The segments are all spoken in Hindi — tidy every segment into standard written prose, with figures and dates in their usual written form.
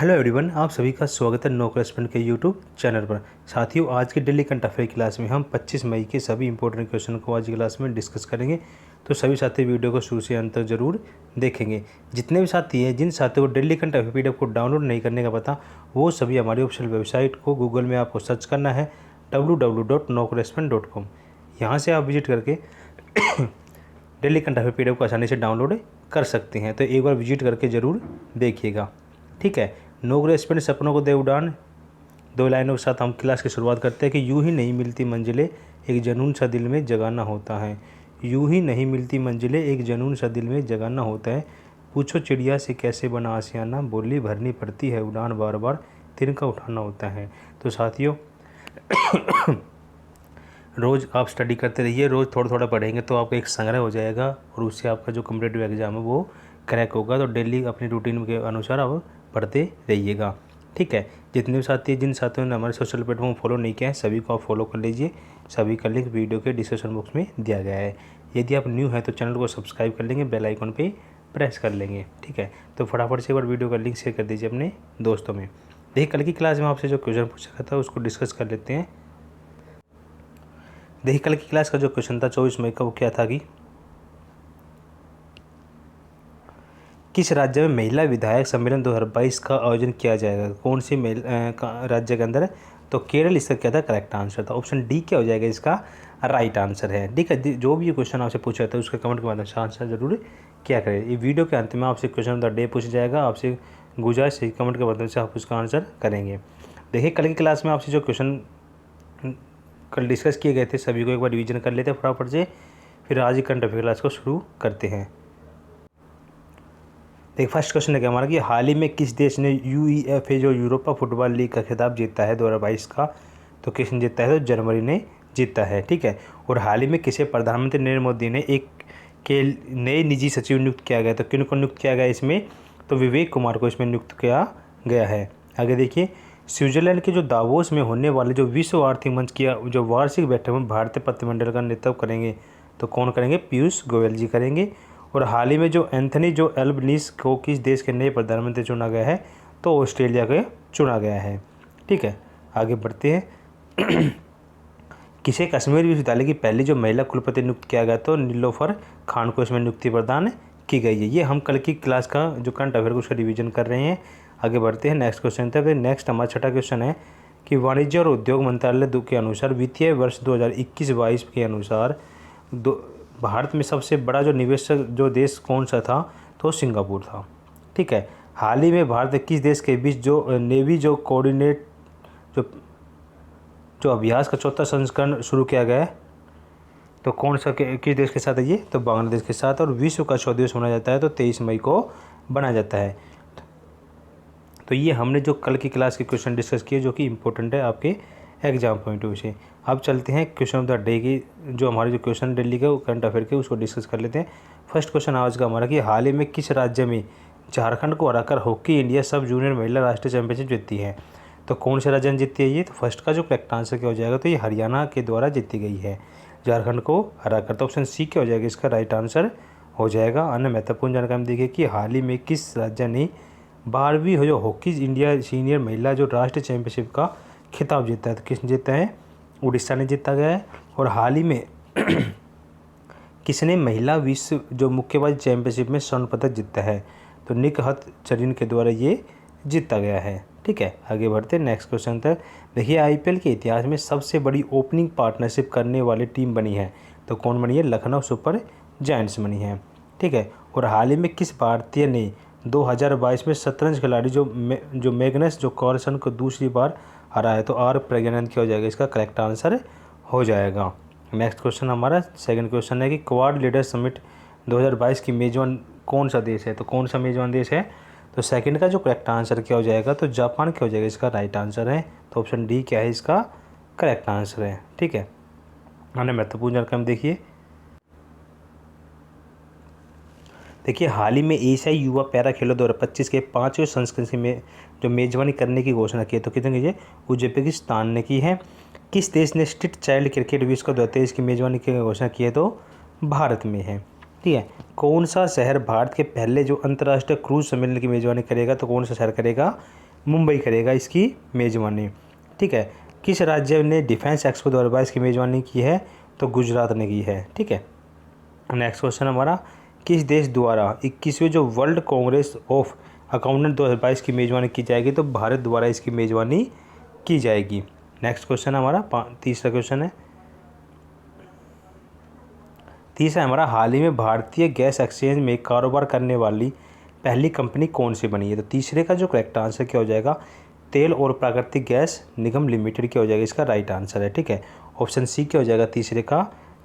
हेलो एवरीवन, आप सभी का स्वागत है नो करेस्पॉन्डेंट के यूट्यूब चैनल पर। साथियों, आज की डेली करंट अफेयर क्लास में हम 25 मई के सभी इंपॉर्टेंट क्वेश्चन को आज की क्लास में डिस्कस करेंगे। तो सभी साथी वीडियो को शुरू से अंत तक जरूर देखेंगे। जितने भी साथी हैं, जिन साथियों को डेली करंट अफेयर PDF को डाउनलोड नहीं करने का पता, वो सभी हमारी ऑफिशियल वेबसाइट को गूगल में आपको सर्च करना है www.nocorrespondent.com। यहाँ से आप विजिट करके डेली करंट अफेयर PDF को आसानी से डाउनलोड कर सकते हैं। तो एक बार विजिट करके ज़रूर देखिएगा, ठीक है। नो करेस्पॉन्डेंट सपनों को दे उड़ान, दो लाइनों के साथ हम क्लास की शुरुआत करते हैं कि यूं ही नहीं मिलती मंजिलें, एक जुनून सा दिल में जगाना होता है। यूं ही नहीं मिलती मंजिलें, एक जुनून सा दिल में जगाना होता है। पूछो चिड़िया से कैसे बना आशियाना, बोली भरनी पड़ती है उड़ान, बार बार तिनका उठाना होता है। तो साथियों रोज़ आप स्टडी करते रहिए, रोज़ थोड़ा थोड़ा पढ़ेंगे तो आपका एक संग्रह हो जाएगा और उससे आपका जो कॉम्पिटिटिव एग्जाम है वो क्रैक होगा। तो डेली अपनी रूटीन के अनुसार आप पढ़ते रहिएगा, ठीक है। जितने भी साथी जिन साथियों ने हमारे सोशल प्लेटफॉर्म फॉलो नहीं किया है, सभी को आप फॉलो कर लीजिए। सभी का लिंक वीडियो के डिस्क्रिप्शन बॉक्स में दिया गया है। यदि आप न्यू हैं तो चैनल को सब्सक्राइब कर लेंगे, बेल आइकन पे प्रेस कर लेंगे, ठीक है। तो फटाफट से एक बार वीडियो का लिंक शेयर कर दीजिए अपने दोस्तों में। देखिए, कल की क्लास में आपसे जो क्वेश्चन पूछा गया था उसको डिस्कस कर लेते हैं। देखिए, कल की क्लास का जो क्वेश्चन था 24 मई का, वो क्या था कि किस राज्य में महिला विधायक सम्मेलन 2022 का आयोजन किया जाएगा? कौन सी राज्य के अंदर है? तो केरल इसका क्या था करेक्ट आंसर था। ऑप्शन डी क्या हो जाएगा इसका राइट आंसर है, ठीक है। जो भी ये क्वेश्चन आपसे पूछा था उसके कमेंट के माध्यम से आंसर जरूर क्या करें। ये वीडियो के अंत में आपसे क्वेश्चन ऑफ द डे पूछा जाएगा, आपसे गुजारिश है कमेंट के माध्यम से आप उसका आंसर करेंगे। देखिए, कल की क्लास में आपसे जो क्वेश्चन कल डिस्कस किए गए थे सभी को एक बार रिवीजन कर लेते हैं फटाफट से, फिर आज ही करंट अफेयर क्लास को शुरू करते हैं। एक फर्स्ट क्वेश्चन है कि हमारा कि हाल ही में किस देश ने UEFA जो यूरोपा फुटबॉल लीग का खिताब जीता है 2022 का? तो किसने जीता है? तो जर्मनी ने जीता है, ठीक है। और हाल ही में किसे प्रधानमंत्री नरेंद्र मोदी ने एक के नए निजी सचिव नियुक्त किया गया? तो किन को नियुक्त किया गया इसमें? तो विवेक कुमार को इसमें नियुक्त किया गया है। आगे देखिए, स्विट्जरलैंड के जो दावोस में होने वाले जो विश्व आर्थिक मंच की जो वार्षिक बैठक में भारतीय प्रतिनिधिमंडल का नेतृत्व करेंगे? तो कौन करेंगे? पीयूष गोयल जी करेंगे। और हाल ही में जो एंथनी जो एल्बनीज़ को किस देश के नए प्रधानमंत्री चुना गया है? तो ऑस्ट्रेलिया के चुना गया है, ठीक है। आगे बढ़ते हैं। किसे कश्मीर विश्वविद्यालय की पहली जो महिला कुलपति नियुक्त किया गया? तो नीलोफर खान को इसमें नियुक्ति प्रदान की गई है। ये हम कल की क्लास का जो करंट अफेयर उसका रिवीजन कर रहे हैं। आगे बढ़ते हैं नेक्स्ट क्वेश्चन तक। नेक्स्ट हमारा छठा क्वेश्चन है कि वाणिज्य और उद्योग मंत्रालय के अनुसार वित्तीय वर्ष 2021-22 के अनुसार भारत में सबसे बड़ा जो निवेशक जो देश कौन सा था? तो सिंगापुर था, ठीक है। हाल ही में भारत किस देश के बीच जो नेवी जो कोऑर्डिनेट जो अभ्यास का चौथा संस्करण शुरू किया गया है? तो कौन सा किस देश के साथ है ये? तो बांग्लादेश के साथ। और विश्व का 100 दिवस मनाया जाता है तो 23 मई को बनाया जाता है। तो ये हमने जो कल की क्लास के क्वेश्चन डिस्कस किए जो कि इम्पोर्टेंट है आपके एग्जाम पॉइंट ऑफ व्यू से। अब चलते हैं क्वेश्चन ऑफ द डे की, जो हमारे जो क्वेश्चन डेली के करंट अफेयर के उसको डिस्कस कर लेते हैं। फर्स्ट क्वेश्चन आज का हमारा कि हाल ही में किस राज्य में झारखंड को हराकर हॉकी इंडिया सब जूनियर महिला राष्ट्रीय चैंपियनशिप जीती है? तो कौन से राज्य ने जीती है ये? तो फर्स्ट का जो करेक्ट आंसर क्या हो जाएगा? तो ये हरियाणा के द्वारा जीती गई है झारखंड को हराकर। तो ऑप्शन सी क्या हो जाएगा इसका राइट आंसर हो जाएगा। अन्य महत्वपूर्ण जानकारी देखिए कि हाल ही में किस राज्य ने 12वीं जो हॉकी इंडिया सीनियर महिला जो राष्ट्रीय चैंपियनशिप का खिताब जीता है? तो किसने जीता है? उड़ीसा ने जीता गया है। और हाल ही में किसने महिला विश्व जो मुक्केबाजी चैंपियनशिप में स्वर्ण पदक जीता है? तो निकहत चरीन के द्वारा ये जीता गया है, ठीक है। आगे बढ़ते हैं नेक्स्ट क्वेश्चन तक। देखिए, IPL के इतिहास में सबसे बड़ी ओपनिंग पार्टनरशिप करने वाली टीम बनी है? तो कौन बनी है? लखनऊ सुपर जायंट्स बनी है, ठीक है। और हाल ही में किस भारतीय ने 2022 में शतरंज खिलाड़ी जो मैग्नस जो कार्लसन को दूसरी बार हरा है? तो आर प्रज्ञानंद क्या हो जाएगा इसका करेक्ट आंसर हो जाएगा। नेक्स्ट क्वेश्चन हमारा सेकंड क्वेश्चन है कि क्वाड लीडर समिट 2022 की मेजबान कौन सा देश है? तो कौन सा मेजबान देश है? तो सेकंड का जो करेक्ट आंसर क्या हो जाएगा? तो जापान क्या हो जाएगा इसका राइट आंसर है। तो ऑप्शन डी क्या है इसका करेक्ट आंसर है, ठीक है। हमने महत्वपूर्ण जानकारी देखिए। देखिए, हाल ही में एशियाई युवा पैरा खेलों 2025 के 5वें संस्करण में जो मेजबानी करने की घोषणा की है? तो कितने की? उज्बेकिस्तान ने की है। किस देश ने स्ट्रीट चाइल्ड क्रिकेट विश्व कप 2023 की मेजबानी की घोषणा की है? तो भारत में है, ठीक है। कौन सा शहर भारत के पहले जो अंतर्राष्ट्रीय क्रूज सम्मेलन की मेजबानी करेगा? तो कौन सा शहर करेगा? मुंबई करेगा इसकी मेज़बानी। ठीक है, किस राज्य ने डिफेंस एक्सपो 2022 की मेज़बानी की है? तो गुजरात ने की है। ठीक है, नेक्स्ट क्वेश्चन हमारा, किस देश द्वारा 21वीं जो वर्ल्ड कांग्रेस ऑफ अकाउंटेंट 2022 की मेज़बानी की जाएगी? तो भारत द्वारा इसकी मेज़बानी की जाएगी। नेक्स्ट क्वेश्चन हमारा तीसरा क्वेश्चन है, तीसरा हमारा, हाल ही में भारतीय गैस एक्सचेंज में कारोबार करने वाली पहली कंपनी कौन सी बनी है? तो तीसरे का जो करेक्ट आंसर क्या हो जाएगा? तेल और प्राकृतिक गैस निगम लिमिटेड क्या हो जाएगा? इसका राइट आंसर है। ठीक है, ऑप्शन सी क्या हो जाएगा? तीसरे का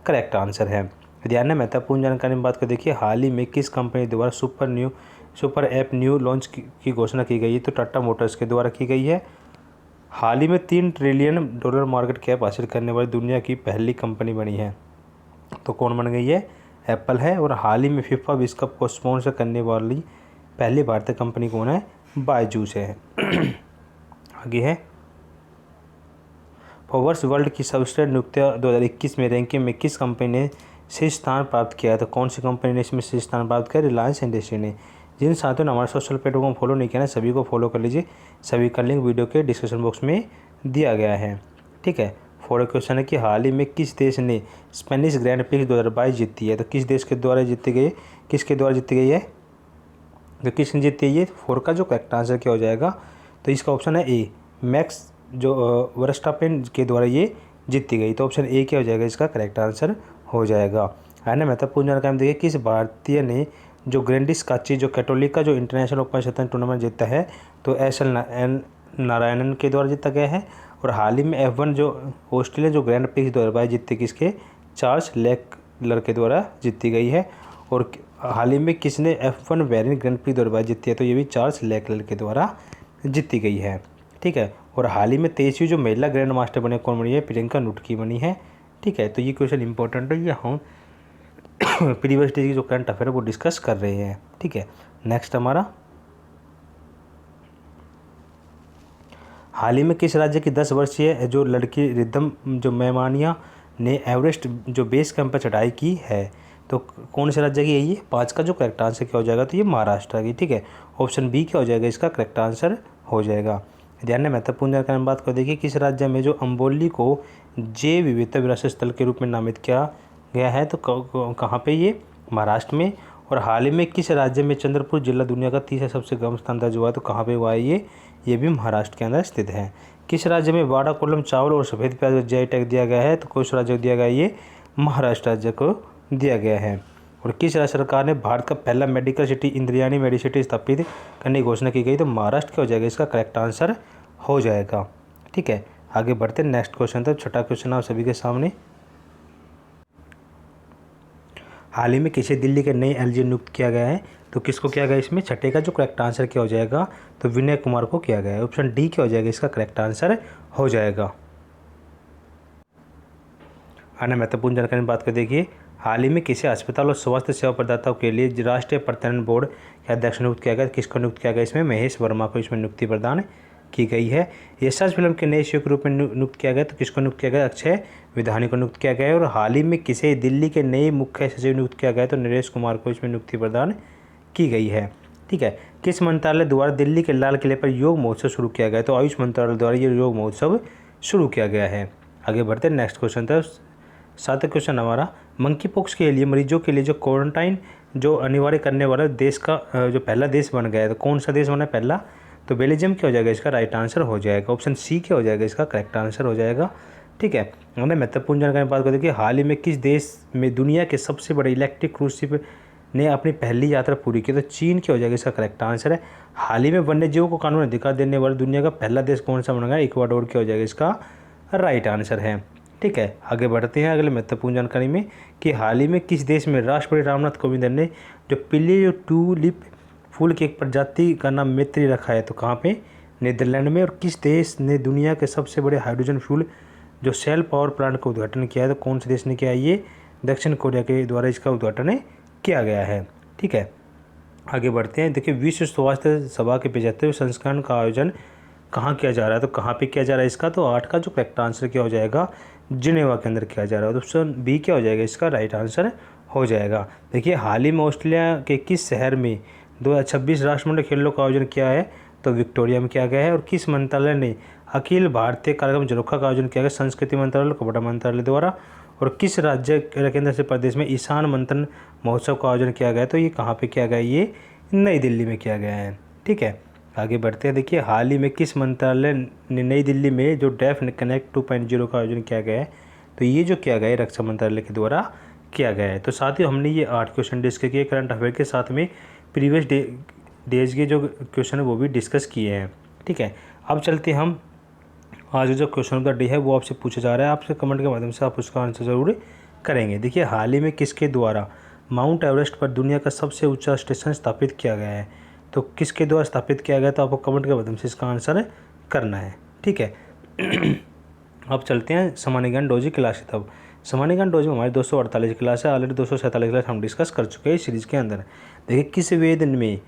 करेक्ट आंसर है। ध्यान में महत्वपूर्ण जानकारी में बात कर देखिए, हाल ही में किस कंपनी द्वारा सुपर ऐप न्यू लॉन्च की घोषणा की गई है? तो टाटा मोटर्स के द्वारा की गई है। हाल ही में $3 ट्रिलियन मार्केट कैप हासिल करने वाली दुनिया की पहली कंपनी बनी है, तो कौन बन गई है? एप्पल है। और हाल ही में फीफा विश्व कप को स्पॉन्सर करने वाली पहली भारतीय कंपनी कौन है? बायजूस है। आगे है, फोर्ब्स वर्ल्ड की सर्वश्रेष्ठ नियुक्तियां 2021 में रैंकिंग में किस कंपनी ने शीर्ष स्थान प्राप्त किया है? तो कौन सी कंपनी ने इसमें शीर्ष स्थान प्राप्त किया? रिलायंस इंडस्ट्री ने। जिन साथियों ने हमारे सोशल प्लेटफॉर्म फॉलो नहीं किया ना, सभी को फॉलो कर लीजिए। सभी का लिंक वीडियो के डिस्क्रिप्शन बॉक्स में दिया गया है। ठीक है, फोर्थ क्वेश्चन है कि हाल ही में किस देश ने स्पेनिश ग्रैंड प्रिक्स 2022 जीती है? तो किस देश के द्वारा जीती गई, किसके द्वारा जीती गई है? तो किसने जीती है ये? फोर का जो करेक्ट आंसर क्या हो जाएगा? तो इसका ऑप्शन है ए, मैक्स जो वर्स्टापेन के द्वारा ये जीती गई। तो ऑप्शन ए क्या हो जाएगा? इसका करेक्ट आंसर हो जाएगा। है ना, महत्वपूर्ण जानकारी देखिए, किस भारतीय ने जो ग्रैंडिस काची जो कैथोलिक का जो इंटरनेशनल ओपन शतरंज टूर्नामेंट जीता है? तो एस.एल. नारायणन के द्वारा जीता गया है। और हाल ही में F1 जो ऑस्ट्रेलिया जो ग्रैंड प्रिक्स 2022 जीती किसके? चार्ल्स लेक्लर के द्वारा जीती गई है। और हाल ही में किसने F1 वेरिएंट ग्रैंड प्रिक्स 2022 जीती है? तो ये भी चार्ल्स लेक्लर के द्वारा जीती गई है। ठीक है, और हाल ही में 23वीं जो महिला ग्रैंड मास्टर बने कौन बनी है? प्रियंका नुटकी बनी है। ठीक है, तो ये क्वेश्चन इंपॉर्टेंट है, ये हम प्रीवियस डे की जो करंट अफेयर है वो डिस्कस कर रहे हैं। ठीक है, नेक्स्ट हमारा, हाल ही में किस राज्य की 10 वर्षीय जो लड़की रिद्धम जो मैमानिया ने एवरेस्ट जो बेस कैंप पर चढ़ाई की है? तो कौन से राज्य की है ये? 5 का जो करेक्ट आंसर क्या हो जाएगा? तो ये महाराष्ट्र की। ठीक है, ऑप्शन बी क्या हो जाएगा? इसका करेक्ट आंसर हो जाएगा। ध्यान में महत्वपूर्ण जानकारी में बात कर देखिए, किस राज्य में जो अम्बोली को जैव विविधता विरासत स्थल के रूप में नामित किया गया है? तो कहाँ पे ये? महाराष्ट्र में। और हाल ही में किस राज्य में चंद्रपुर जिला दुनिया का तीसरा सबसे गर्म स्थान दर्ज हुआ है? तो कहाँ पे हुआ है ये भी महाराष्ट्र के अंदर स्थित है। किस राज्य में वाड़ा कोलम चावल और सफ़ेद प्याज को जीआई टैग दिया गया है? तो किस राज्य को दिया गया? ये महाराष्ट्र राज्य को दिया गया है। और किस राज्य सरकार ने भारत का पहला मेडिकल सिटी इंद्रायणी मेडिसिटी स्थापित करने की घोषणा की गई? तो महाराष्ट्र क्या हो जाएगा? इसका करेक्ट आंसर हो जाएगा। ठीक है, आगे बढ़ते हैं नेक्स्ट क्वेश्चन तक। छठा क्वेश्चन आप सभी के सामने, हाल ही में किसे दिल्ली के नए एलजी नियुक्त किया गया है? तो किसको किया गया? इसमें छठे का जो करेक्ट आंसर क्या हो जाएगा? तो विनय कुमार को किया गया है। ऑप्शन डी क्या हो जाएगा? इसका करेक्ट आंसर हो जाएगा। अन्य महत्वपूर्ण जानकारी में बात कर देखिए, हाल ही में किसी अस्पताल और स्वास्थ्य सेवा प्रदाताओं के लिए राष्ट्रीय प्रत्ययन बोर्ड के अध्यक्ष नियुक्त किया गया? किसको नियुक्त किया गया? इसमें महेश वर्मा को इसमें नियुक्ति प्रदान की गई है। यशराज फिल्म के नए सीईओ के रूप में नियुक्त किया गया? तो किसको नियुक्त किया गया? अक्षय विधानी को नियुक्त किया गया है। और हाल ही में किसे दिल्ली के नए मुख्य सचिव नियुक्त किया गया? तो नरेश कुमार को इसमें नियुक्ति प्रदान की गई है। ठीक है, किस मंत्रालय द्वारा दिल्ली के लाल किले पर योग महोत्सव शुरू किया गया? तो आयुष मंत्रालय द्वारा ये योग महोत्सव शुरू किया गया है। आगे बढ़ते हैं नेक्स्ट क्वेश्चन तक। 7वां क्वेश्चन हमारा, मंकी पॉक्स के लिए मरीजों के लिए जो क्वारंटाइन जो अनिवार्य करने वाला देश का जो पहला देश बन गया है? तो कौन सा देश बना है पहला? तो बेल्जियम क्या हो जाएगा? इसका राइट आंसर हो जाएगा। ऑप्शन सी क्या हो जाएगा? इसका करेक्ट आंसर हो जाएगा। ठीक है, हमने महत्वपूर्ण जानकारी की बात कर देखिए, हाल ही में किस देश में दुनिया के सबसे बड़े इलेक्ट्रिक क्रूज शिप ने अपनी पहली यात्रा पूरी की? तो चीन क्या हो जाएगा? इसका करेक्ट आंसर है। हाल ही में वन्य जीवों को कानून अधिकार देने वाला दुनिया का पहला देश कौन सा बन गया? इक्वाडोर क्या हो जाएगा? इसका राइट आंसर है। ठीक है, आगे बढ़ते हैं अगले महत्वपूर्ण जानकारी में कि हाल ही में किस देश में राष्ट्रपति रामनाथ कोविंद ने जो पीले ट्यूलिप फूल की एक प्रजाति का नाम मैत्री रखा है? तो कहाँ पे? नीदरलैंड में। और किस देश ने दुनिया के सबसे बड़े हाइड्रोजन फ्यूल जो सेल पावर प्लांट का उद्घाटन किया है? तो कौन से देश ने किया है? ये दक्षिण कोरिया के द्वारा इसका उद्घाटन किया गया है। ठीक है, आगे बढ़ते हैं। देखिए, विश्व स्वास्थ्य सभा के 75वें संस्करण का आयोजन कहाँ किया जा रहा है? तो कहाँ पे किया जा रहा है इसका? तो 8 का जो करेक्ट आंसर क्या हो जाएगा? जिनेवा के अंदर किया जा रहा है। तो ऑप्शन बी क्या हो जाएगा? इसका राइट आंसर हो जाएगा। देखिए, हाल ही में ऑस्ट्रेलिया के किस शहर में 2026 राष्ट्रमंडल खेलों का आयोजन किया है? तो विक्टोरिया में किया गया है। और किस मंत्रालय ने अखिल भारतीय कार्यक्रम झरोखा का आयोजन किया गया? संस्कृति मंत्रालय और कपड़ा मंत्रालय द्वारा। और किस राज्य केंद्र शासित प्रदेश में ईशान मंथन महोत्सव का आयोजन किया गया? तो ये कहाँ पे किया गया? ये नई दिल्ली में किया गया है। ठीक है, आगे बढ़ते हैं। देखिए, हाल ही में किस मंत्रालय ने नई दिल्ली में जो डेफ कनेक्ट 2.0 का आयोजन किया गया है? तो ये जो किया गया है रक्षा मंत्रालय के द्वारा किया गया है। तो साथियों, हमने ये 8 क्वेश्चन डिस्कस किए करंट अफेयर के साथ में प्रीवियस डेज के जो क्वेश्चन है वो भी डिस्कस किए हैं। ठीक है, अब चलते हम आज जो क्वेश्चन ऑफ द डे है वो आपसे पूछा जा रहा है, आपसे कमेंट के माध्यम से आप उसका आंसर जरूर करेंगे। देखिए, हाल ही में किसके द्वारा माउंट एवरेस्ट पर दुनिया का सबसे ऊंचा स्टेशन स्थापित किया गया है? तो किसके द्वारा स्थापित किया गया? तो आपको कमेंट के माध्यम से इसका आंसर करना है। ठीक है, अब चलते हैं सामान्य ज्ञान डोजी क्लास की तरफ। सामान्य ज्ञान डोजी में हमारी 248 क्लास है, ऑलरेडी 247 क्लास हम डिस्कस कर चुके हैं इस सीरीज़ के अंदर। देखिए, किस वेद में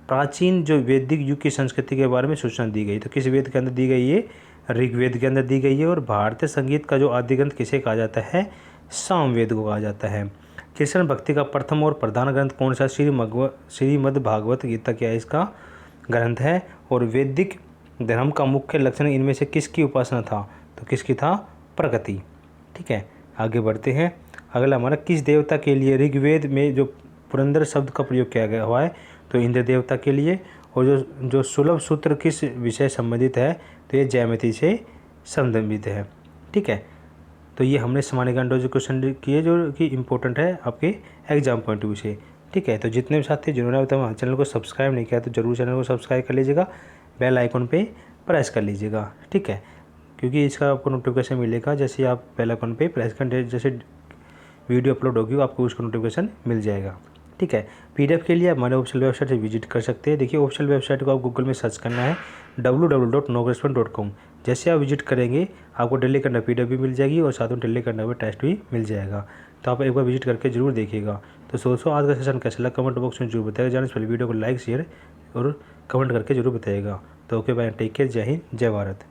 प्राचीन जो वैदिक युग की संस्कृति के बारे में सूचना दी गई? तो किस वेद के अंदर दी गई है? ऋग्वेद के अंदर दी गई है। और भारतीय संगीत का जो आदि ग्रंथ किसे कहा जाता है? सामवेद को कहा जाता है। कृष्ण भक्ति का प्रथम और प्रधान ग्रंथ कौन सा? श्रीमद् भागवत गीता क्या है इसका ग्रंथ है। और वैदिक धर्म का मुख्य लक्षण इनमें से किसकी उपासना था? तो किसकी था? प्रकृति। ठीक है, आगे बढ़ते हैं। अगला हमारा, किस देवता के लिए ऋग्वेद में जो पुरंदर शब्द का प्रयोग किया गया हुआ है? तो इंद्र देवता के लिए। और जो सुलभ सूत्र किस विषय संबंधित है? तो ये ज्यामिति से संबंधित है। ठीक है, तो ये हमने सामान्य ज्ञान जो क्वेश्चन किए जो कि इंपॉर्टेंट है आपके एग्जाम पॉइंट ऑफ व्यू से। ठीक है, तो जितने भी साथी जिन्होंने अभी तक हमारे चैनल को सब्सक्राइब नहीं किया तो जरूर चैनल को सब्सक्राइब कर लीजिएगा, बेल आइकन पे प्रेस कर लीजिएगा। ठीक है, क्योंकि इसका आपको नोटिफिकेशन मिलेगा जैसे आप बेल आइकन पे प्रेस कर, जैसे वीडियो अपलोड होगी आपको उसका नोटिफिकेशन मिल जाएगा। ठीक है, पीडीएफ के लिए आप हमारे ऑफिशियल वेबसाइट से विजिट कर सकते हैं। देखिए, ऑफिशियल वेबसाइट को आप गूगल में सर्च करना है www.nogrespond.com। जैसे आप विजिट करेंगे आपको डेली करना पीडीएफ भी मिल जाएगी और साथ में डेली करना हुआ टेस्ट भी मिल जाएगा। तो आप एक बार विजिट करके जरूर देखिएगा। तो दोस्तों, आज का सेशन कैसा लगा कमेंट बॉक्स में जरूर बताएगा। जाने से पहले वीडियो को लाइक शेयर और कमेंट करके जरूर बताइएगा। तो ओके बाय, टेक केयर, जय हिंद, जय भारत।